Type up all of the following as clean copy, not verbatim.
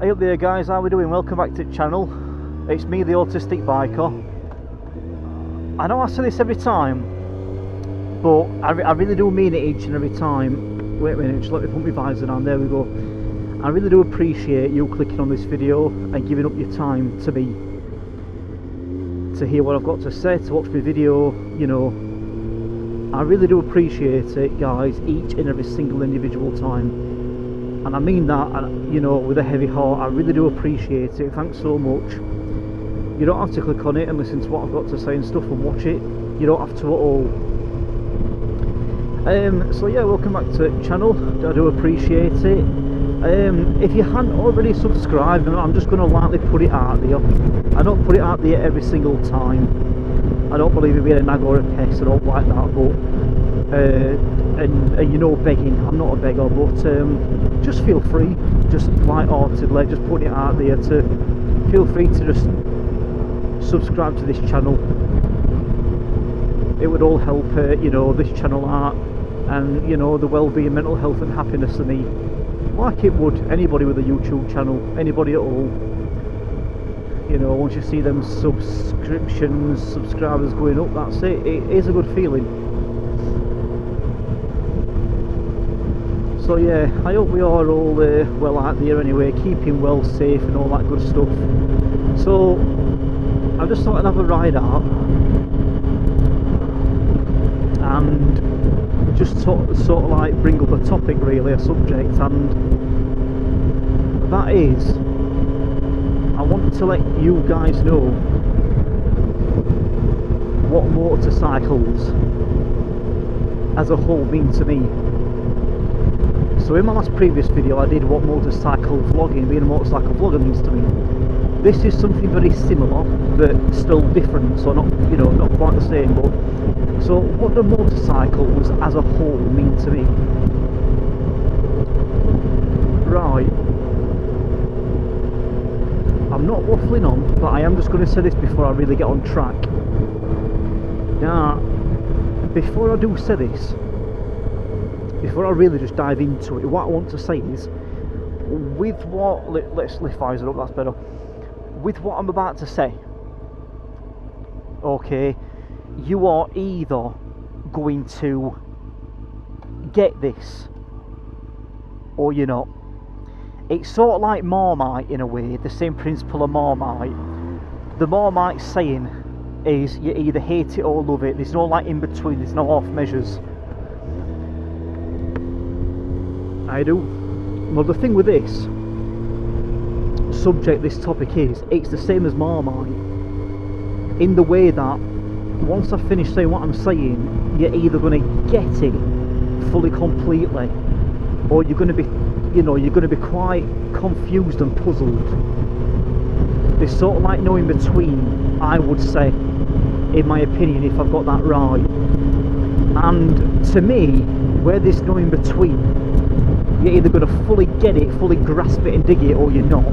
Hey up there guys, how we doing? Welcome back to the channel. It's me, the Autistic Biker. I know I say this every time, but I really do mean it each and every time. Wait a minute, just let me put my visor on, there we go. I really do appreciate you clicking on this video and giving up your time to me, to hear what I've got to say, to watch my video, you know. I really do appreciate it guys, each and every single individual time. And I mean that, you know, with a heavy heart. I really do appreciate it. Thanks so much. You don't have to click on it and listen to what I've got to say and stuff and watch it. You don't have to at all. So yeah, welcome back to the channel. I do appreciate it. If you hadn't already subscribed, I'm just going to lightly put it out there. I don't put it out there every single time. I don't believe in being a nag or a pest. I don't like that, but and you know, begging, I'm not a beggar, but just feel free, just light-heartedly, just putting it out there, to feel free to just subscribe to this channel. It would all help, you know, this channel out, and you know, the well-being, mental health and happiness of me, like it would anybody with a YouTube channel, anybody at all. You know, once you see them subscribers going up, that's it. It is a good feeling. So yeah, I hope we are all well out there anyway, keeping well, safe and all that good stuff. So I just thought I'd have a ride out and just sort of like bring up a topic, really, a subject, and that is, I want to let you guys know what motorcycles as a whole mean to me. So in my last previous video I did what motorcycle vlogging, being a motorcycle vlogger, means to me. This is something very similar, but still different, so not, you know, not quite the same, but so what do motorcycles as a whole mean to me? Right, I'm not waffling on, but I am just going to say this before I really get on track. Now, before I do say this, before I really just dive into it, what I want to say is, with what, let's lift visor up, that's better. With what I'm about to say, okay, you are either going to get this, or you're not. It's sort of like Marmite in a way, the same principle of Marmite. The Marmite saying is, you either hate it or love it. There's no like in between, there's no half measures. I do. Well, the thing with this subject, this topic is, it's the same as Marmite, in the way that once I finish saying what I'm saying, you're either going to get it fully, completely, or you're going to be, you know, you're going to be quite confused and puzzled. There's sort of like no in between, I would say, in my opinion, if I've got that right. And to me, where there's no in between, you're either going to fully get it, fully grasp it and dig it, or you're not.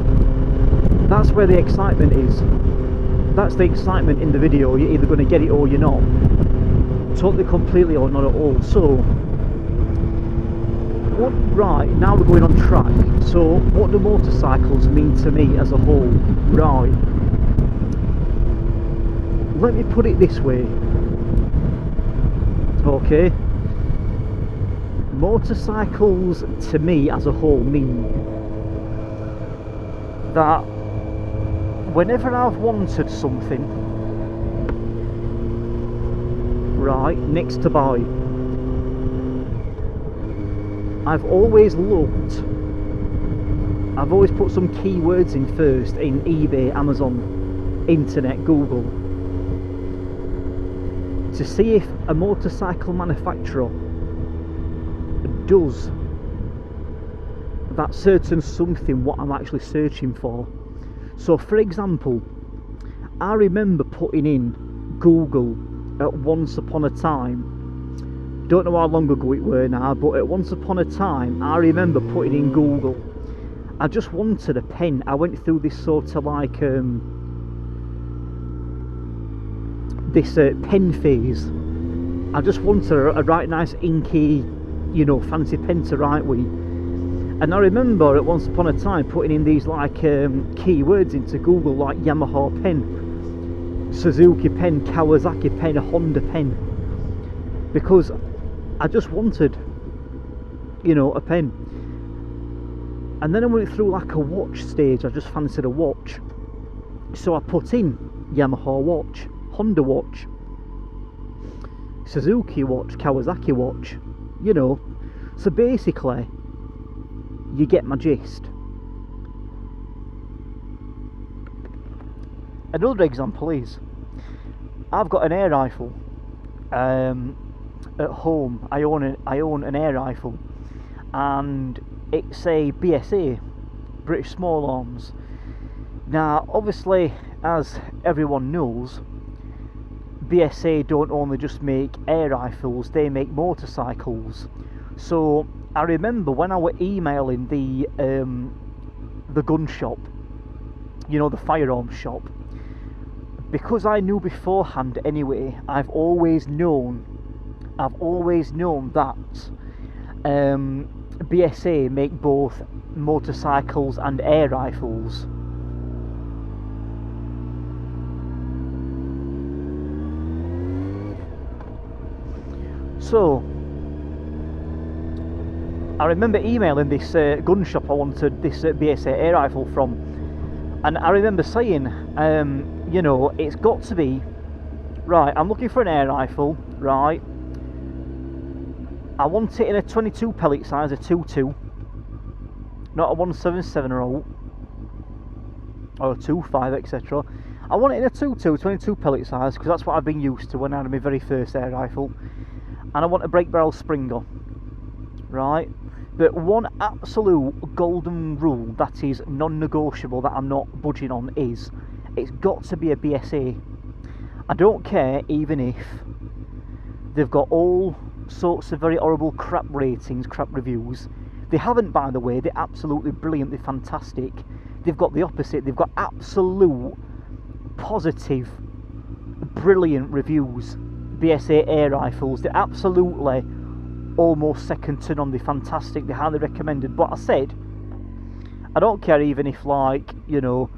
That's where the excitement is. That's the excitement in the video. You're either going to get it or you're not. Totally, completely, or not at all. So, what? Right, now we're going on track. So, what do motorcycles mean to me as a whole? Right. Let me put it this way. Okay. Motorcycles to me as a whole mean that whenever I've wanted something, right, next to buy, I've always looked, I've always put some keywords in first, in eBay, Amazon, internet, Google, to see if a motorcycle manufacturer does that certain something what I'm actually searching for. So for example, I remember putting in Google at once upon a time, don't know how long ago it were now, but at once upon a time I remember putting in Google, I just wanted a pen. I went through this sort of like this pen phase. I just wanted a right nice inky, you know, fancy pen to write with. And I remember at once upon a time putting in these like keywords into Google, like Yamaha pen, Suzuki pen, Kawasaki pen, a Honda pen, because I just wanted, you know, a pen. And then I went through like a watch stage. I just fancied a watch, so I put in Yamaha watch, Honda watch, Suzuki watch, Kawasaki watch, you know. So basically, you get my gist. Another example is, I've got an air rifle at home. I own an air rifle, and it's a BSA, British Small Arms. Now, obviously, as everyone knows, BSA don't only just make air rifles, they make motorcycles. So I remember when I were emailing the gun shop, you know, the firearms shop, because I knew beforehand anyway, I've always known that BSA make both motorcycles and air rifles. So I remember emailing this gun shop I wanted this BSA air rifle from, and I remember saying, you know, it's got to be right. I'm looking for an air rifle, right? I want it in a 22 pellet size, a 2.2, not a 177 or a 2.5, etc. I want it in a 2.2, 22 pellet size, because that's what I've been used to when I had my very first air rifle. And I want a break barrel Springer, right? But one absolute golden rule that is non-negotiable, that I'm not budging on, is it's got to be a BSA. I don't care even if they've got all sorts of very horrible crap ratings, crap reviews. They haven't, by the way. They're absolutely brilliant, they're fantastic. They've got the opposite. They've got absolute positive, brilliant reviews. BSA air rifles, they're absolutely almost second to none. They're fantastic, they're highly recommended. But I said, I don't care even if, like, you know,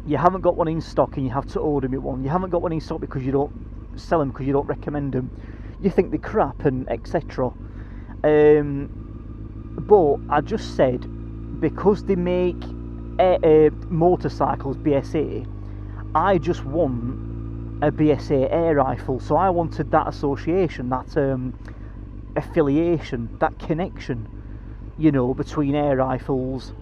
you haven't got one in stock and you have to order me one. You haven't got one in stock because you don't sell them, because you don't recommend them. You think they're crap and etc. But I just said, because they make motorcycles BSA, I just want a BSA air rifle. So I wanted that association, that affiliation, that connection, you know, between air rifles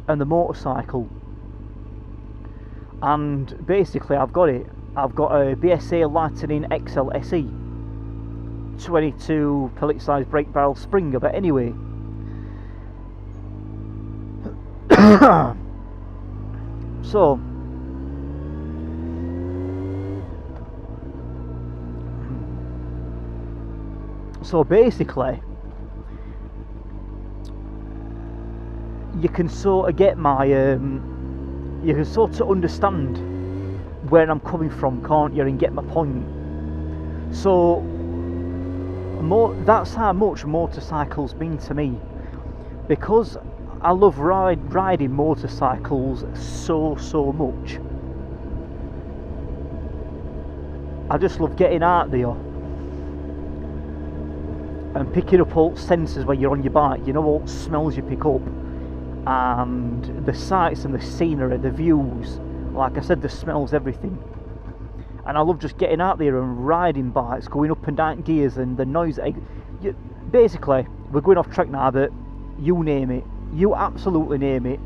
and the motorcycle. And basically I've got it. I've got a BSA Lightning XL SE 22 pellet size break barrel Springer. But anyway, so basically you can sort of get my you can sort of understand where I'm coming from, can't you, and get my point. So that's how much motorcycles mean to me, because I love riding motorcycles so much. I just love getting out there and picking up all sensors when you're on your bike, you know, all smells you pick up, and the sights and the scenery, the views, like I said, the smells, everything. And I love just getting out there and riding bikes, going up and down gears, and the noise. Basically, we're going off track now, but you name it, you absolutely name it.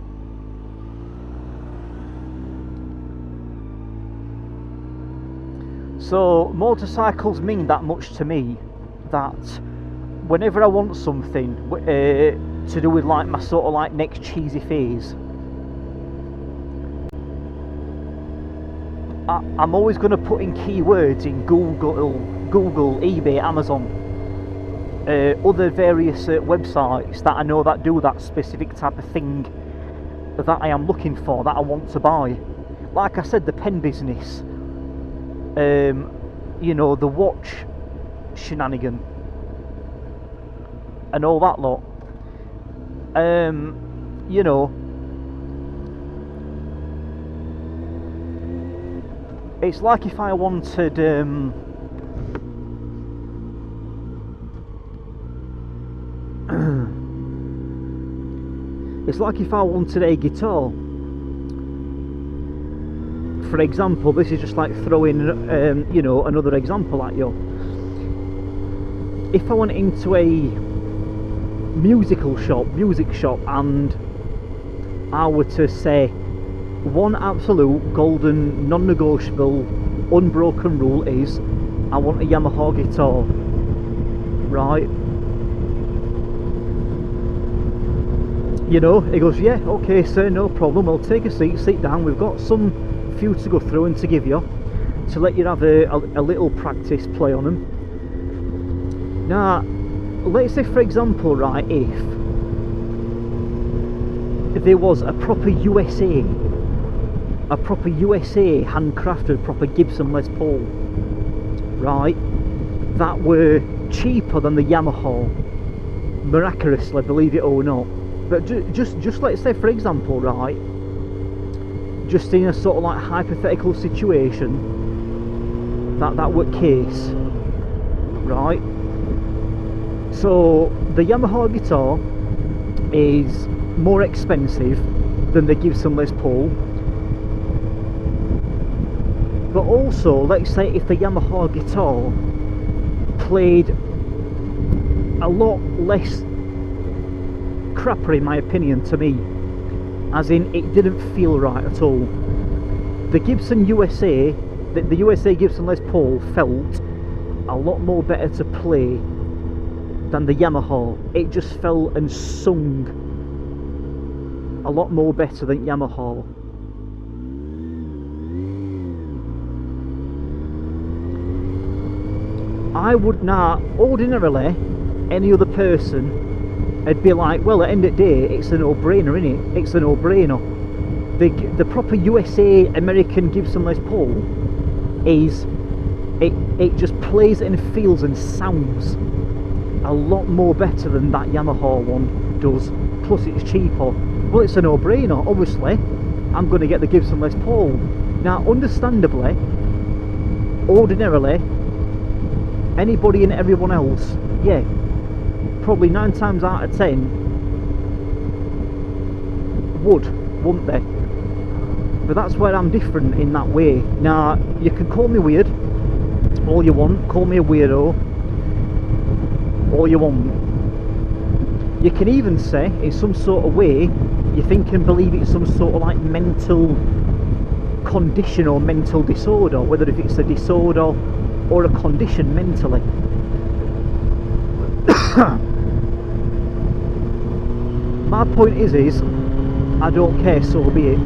So motorcycles mean that much to me, that whenever I want something to do with like my sort of like next cheesy phase, I'm always going to put in keywords in Google, eBay, Amazon, other various websites that I know that do that specific type of thing that I am looking for, that I want to buy. Like I said, the pen business, you know, the watch shenanigan, and all that lot. You know, it's like if I wanted it's like if I wanted a guitar. For example, this is just like throwing you know, another example at you. If I went into a music shop, and I were to say one absolute golden non-negotiable unbroken rule is I want a Yamaha guitar, right? You know, he goes, yeah, okay sir, no problem, I'll take a seat, sit down, we've got some few to go through and to give you, to let you have a little practice play on them. Now, let's say for example, right, if there was a proper USA handcrafted, proper Gibson Les Paul, right, that were cheaper than the Yamaha, miraculously, believe it or not. But just let's say for example, right, just in a sort of like hypothetical situation, that were case, right? So the Yamaha guitar is more expensive than the Gibson Les Paul, but also let's say if the Yamaha guitar played a lot less crapper, in my opinion, to me, as in it didn't feel right at all. The Gibson USA, the USA Gibson Les Paul felt a lot more better to play than the Yamaha. It just felt and sung a lot more better than Yamaha. I would not, ordinarily, any other person, it'd be like, well, at the end of the day, it's a no-brainer, innit? It's a no-brainer. The proper USA American Gibson Les Paul is, it just plays and feels and sounds a lot more better than that Yamaha one does. Plus it's cheaper. Well, it's a no-brainer, obviously. I'm going to get the Gibson Les Paul. Now, understandably, ordinarily, anybody and everyone else, yeah, probably 9 times out of 10 wouldn't they? But that's where I'm different in that way. Now, you can call me weird all you want, call me a weirdo all you want. You can even say in some sort of way you think and believe it's some sort of like mental condition or mental disorder, whether if it's a disorder or a condition mentally. My point is I don't care, so be it.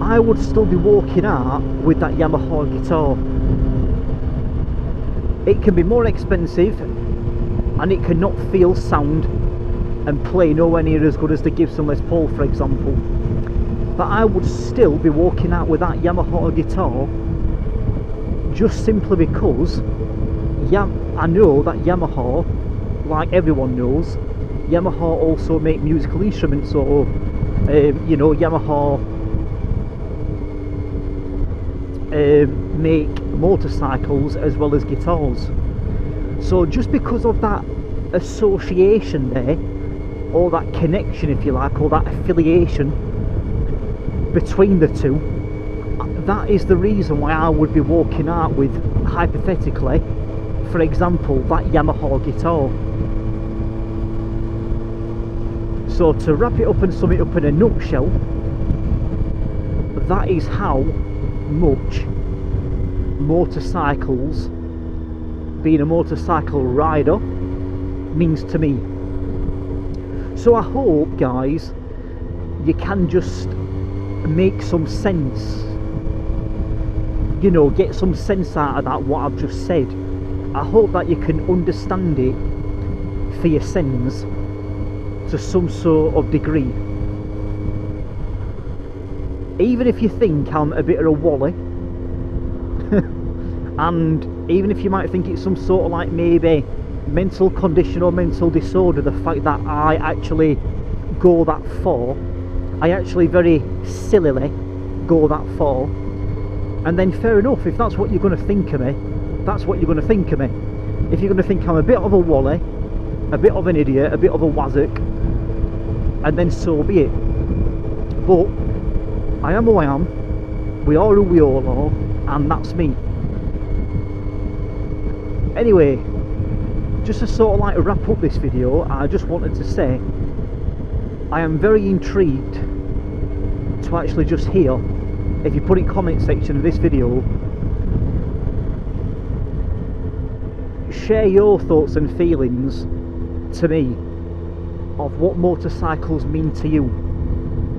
I would still be walking out with that Yamaha guitar. It can be more expensive and it cannot feel sound and play nowhere near as good as the Gibson Les Paul, for example. But I would still be walking out with that Yamaha guitar just simply because I know that Yamaha, like everyone knows, Yamaha also make musical instruments, or you know, Yamaha make motorcycles as well as guitars. So just because of that association there, or that connection if you like, or that affiliation between the two, that is the reason why I would be walking out with, hypothetically, for example, that Yamaha guitar. So to wrap it up and sum it up in a nutshell, that is how much motorcycles, being a motorcycle rider, means to me. So I hope, guys, you can just make some sense, you know, get some sense out of that, what I've just said. I hope that you can understand it for yourselves to some sort of degree. Even if you think I'm a bit of a wally, and even if you might think it's some sort of like maybe mental condition or mental disorder, the fact that I actually go that far, I actually very sillily go that far, and then fair enough, if that's what you're going to think of me, that's what you're going to think of me. If you're going to think I'm a bit of a wally, a bit of an idiot, a bit of a wazzock, and then so be it. But I am who I am, we are who we all are, and that's me. Anyway, just to sort of like wrap up this video, I just wanted to say I am very intrigued to actually just hear, if you put in comment section of this video, share your thoughts and feelings to me of what motorcycles mean to you.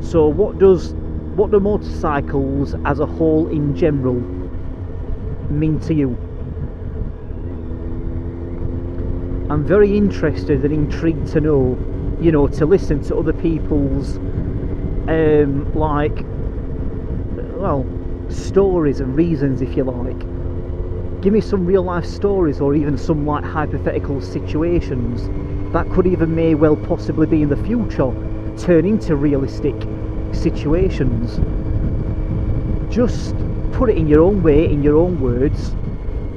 So what do motorcycles as a whole in general mean to you? I'm very interested and intrigued to know, you know, to listen to other people's like, well, stories and reasons, if you like. Give me some real life stories, or even some like hypothetical situations that could even may well possibly be in the future turn into realistic situations. Just put it in your own way, in your own words,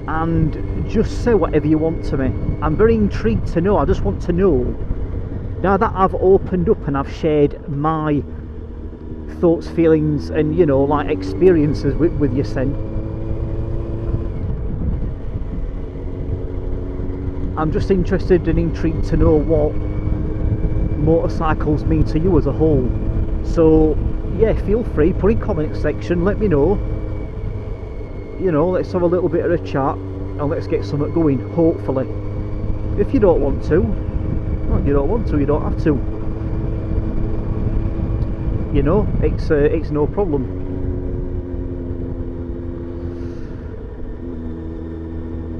and just say whatever you want to me. I'm very intrigued to know. I just want to know, now that I've opened up and I've shared my thoughts, feelings, and, you know, like experiences with you, Sen, I'm just interested and intrigued to know what motorcycles mean to you as a whole. So yeah, feel free, put in comment section, let me know. You know, let's have a little bit of a chat and let's get something going, hopefully. If you don't want to, well, you don't want to, you don't have to. You know, it's no problem.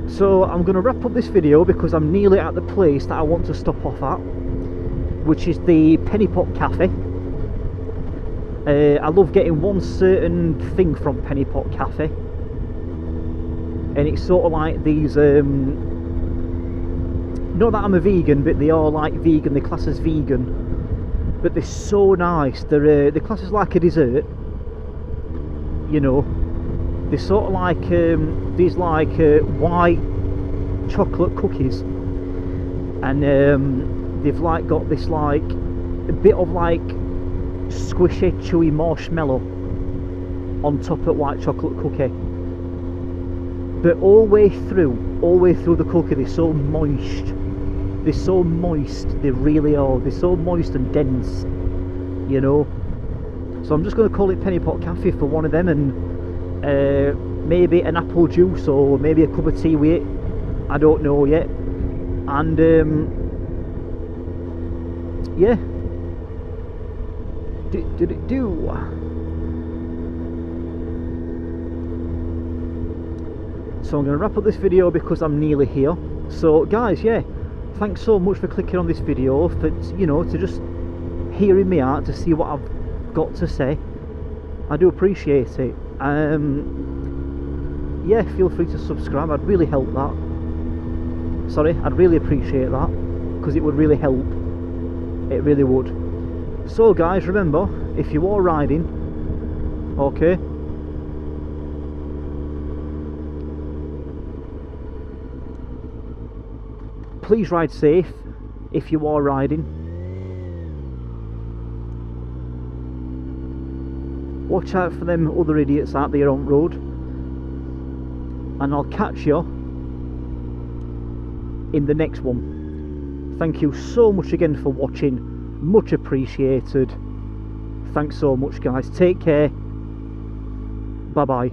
So I'm going to wrap up this video because I'm nearly at the place that I want to stop off at, which is the Penny Pot Cafe. I love getting one certain thing from Penny Pot Cafe, and it's sort of like these, not that I'm a vegan, but they are like vegan, they're classed as vegan, but they're so nice. They're classed as like a dessert, you know. They're sort of like these like white chocolate cookies, and they've like got this like a bit of like squishy chewy marshmallow on top of white chocolate cookie, but all the way through the cookie they're so moist, they really are, they're so moist and dense, you know. So I'm just going to call it Penny Pot Cafe for one of them, and maybe an apple juice or maybe a cup of tea with it, I don't know yet. And yeah, so I'm going to wrap up this video because I'm nearly here. So guys, yeah, thanks so much for clicking on this video, for, you know, to just hearing me out, to see what I've got to say. I do appreciate it. Yeah, feel free to subscribe, I'd really help that. Sorry, I'd really appreciate that, because it would really help, it really would. So guys, remember, if you are riding, okay, please ride safe if you are riding. Watch out for them other idiots out there on road, and I'll catch you in the next one. Thank you so much again for watching, much appreciated. Thanks so much guys, take care, bye bye.